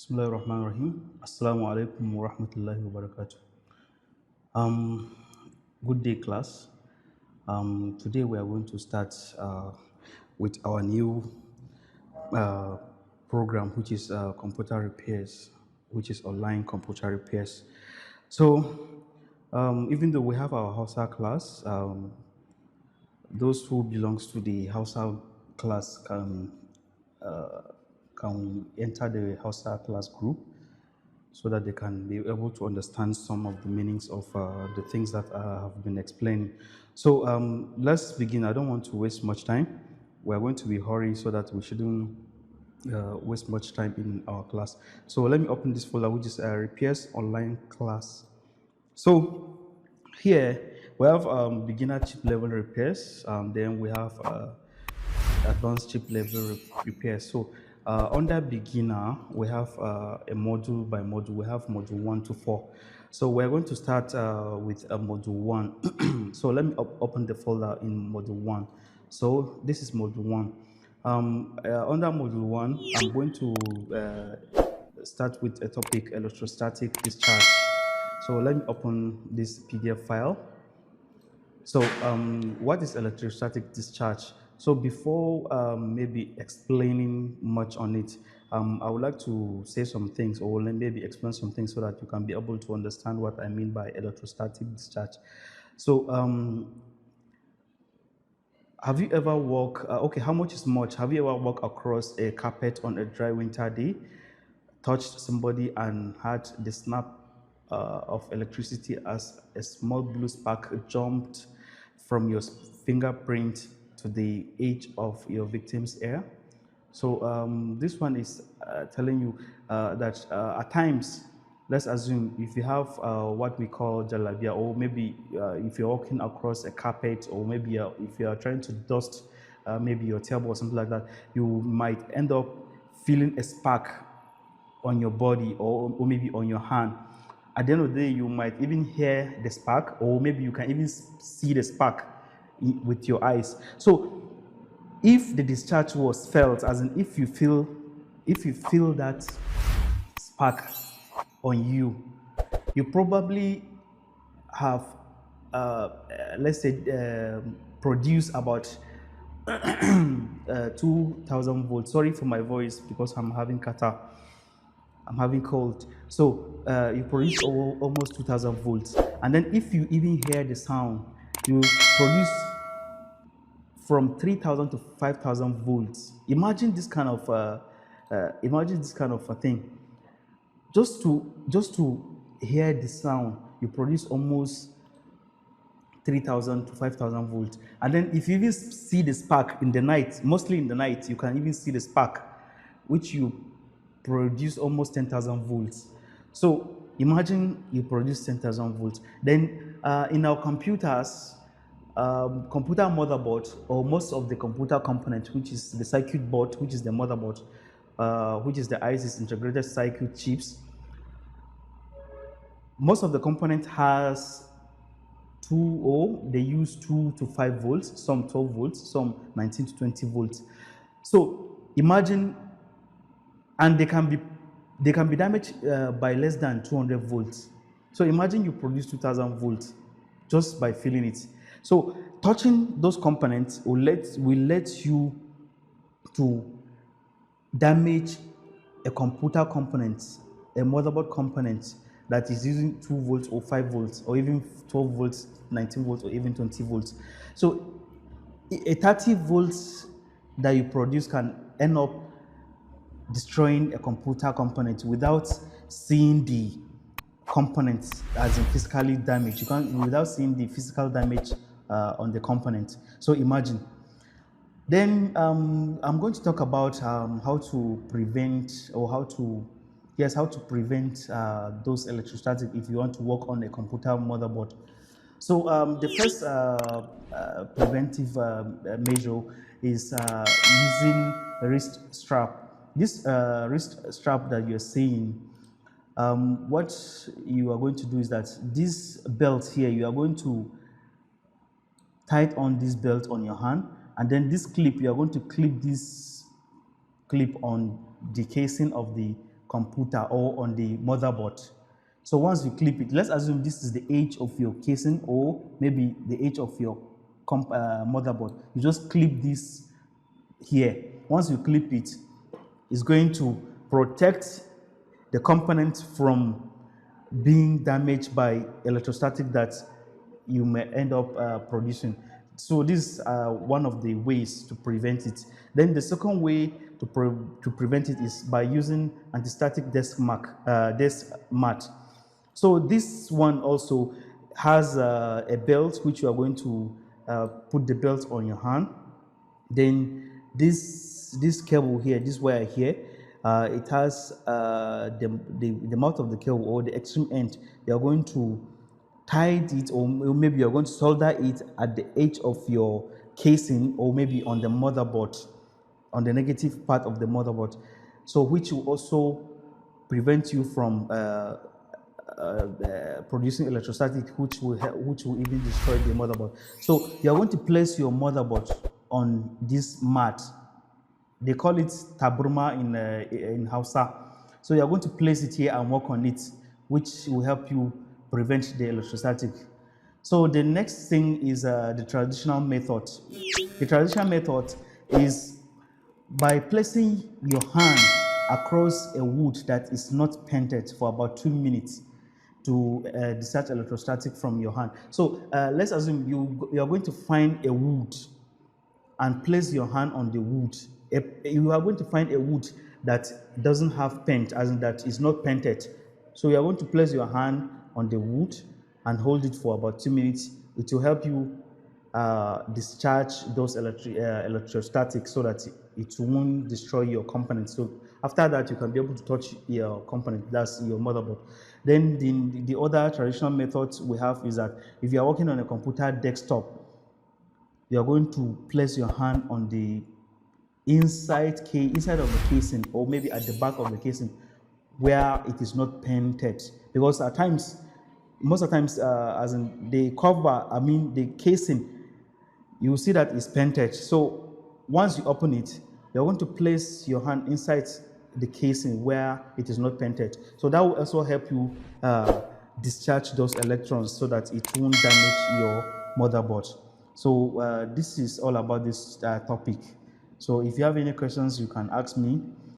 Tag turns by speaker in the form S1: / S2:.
S1: Bismillahirrahmanirrahim. Assalamu alaikum wa rahmatullahi wa barakatuh. Um, Good day, class. Today we are going to start with our new uh, program, which is computer repairs, which is online computer repairs. So, even though we have our Hausa class, those who belongs to the Hausa class can enter the Hausa class group so that they can be able to understand some of the meanings of the things that I have been explaining. So let's begin. I don't want to waste much time. We're going to be hurrying so that we shouldn't waste much time in our class. So let me open this folder, which is repairs online class. So here we have beginner chip level repairs. Then we have advanced chip level repairs. So under beginner, we have a module by module. We have module 1 to 4. So we're going to start with module 1. So let me open the folder in module 1. So this is module 1. Under module 1, I'm going to start with a topic, electrostatic discharge. So let me open this PDF file. So what is electrostatic discharge? So before maybe explaining much on it, I would like to say some things or maybe explain some things so that you can be able to understand what I mean by electrostatic discharge. So have you ever walked, okay, how much is much? Have you ever walked across a carpet on a dry winter day, touched somebody and had the snap of electricity as a small blue spark jumped from your fingerprint to the edge of your victim's ear? So this one is telling you that at times, let's assume if you have what we call jalabia, or maybe if you're walking across a carpet, or maybe if you are trying to dust maybe your table or something like that, you might end up feeling a spark on your body or maybe on your hand. At the end of the day, you might even hear the spark, or maybe you can even see the spark with your eyes. So if the discharge was felt, as in if you feel that spark on you, you probably have let's say produce about 2000 volts. Sorry for my voice because I'm having catarrh. I'm having cold. So you produce almost 2000 volts. And then if you even hear the sound, you produce from 3000 to 5000 volts. Imagine this kind of a thing. Just to hear the sound, you produce almost 3000 to 5000 volts. And then if you even see the spark in the night, mostly in the night, you can even see the spark, which you produce almost 10,000 volts. So imagine you produce 10,000 volts. Then in our computers, computer motherboard, or most of the computer components, which is the circuit board, which is the motherboard, which is the IC's integrated circuit chips, most of the component has they use 2 to 5 volts, some 12 volts, some 19 to 20 volts. So imagine, and they can be damaged by less than 200 volts. So imagine you produce 2000 volts just by feeling it. So touching those components will let you to damage a computer component, a motherboard component that is using 2 volts or 5 volts or even 12 volts, 19 volts or even 20 volts. So a 30 volts that you produce can end up destroying a computer component without seeing the components as in physically damaged. You can't without seeing the physical damage on the component. So imagine. Then I'm going to talk about how to prevent or how to prevent those electrostatic if you want to work on a computer motherboard. So the first preventive measure is using a wrist strap. This wrist strap that you're seeing, what you are going to do is that this belt here, you are going to tie on this belt on your hand, and then this clip, you are going to clip this clip on the casing of the computer or on the motherboard. So once you clip it, let's assume this is the edge of your casing or maybe the edge of your motherboard. You just clip this here. Once you clip it, it's going to protect the component from being damaged by electrostatic that you may end up producing. So this is one of the ways to prevent it. Then the second way to prevent it is by using anti-static desk mat. So this one also has a belt which you are going to put the belt on your hand. Then this cable here, this wire here, it has the mouth of the cable or the extreme end. You are going to tie it, or maybe you're going to solder it at the edge of your casing, or maybe on the motherboard, on the negative part of the motherboard. So which will also prevent you from producing electrostatic, which will even destroy the motherboard. So you are going to place your motherboard on this mat. They call it taburma in Hausa. So you are going to place it here and work on it, which will help you prevent the electrostatic. So the next thing is the traditional method. The traditional method is by placing your hand across a wood that is not painted for about 2 minutes to discharge electrostatic from your hand. So let's assume you are going to find a wood and place your hand on the wood. You are going to find a wood that doesn't have paint, as in that is not painted. So you are going to place your hand on the wood and hold it for about 2 minutes. It will help you discharge those electrostatics so that it won't destroy your components. So after that, you can be able to touch your component, that's your motherboard. Then the other traditional methods we have is that if you are working on a computer desktop, you are going to place your hand on the inside of the casing, or maybe at the back of the casing where it is not painted, because at times, most of the times, as in the cover, the casing, you will see that it's painted. So once you open it, you're going to place your hand inside the casing where it is not painted. So that will also help you discharge those electrons so that it won't damage your motherboard. So this is all about this topic. So if you have any questions, you can ask me.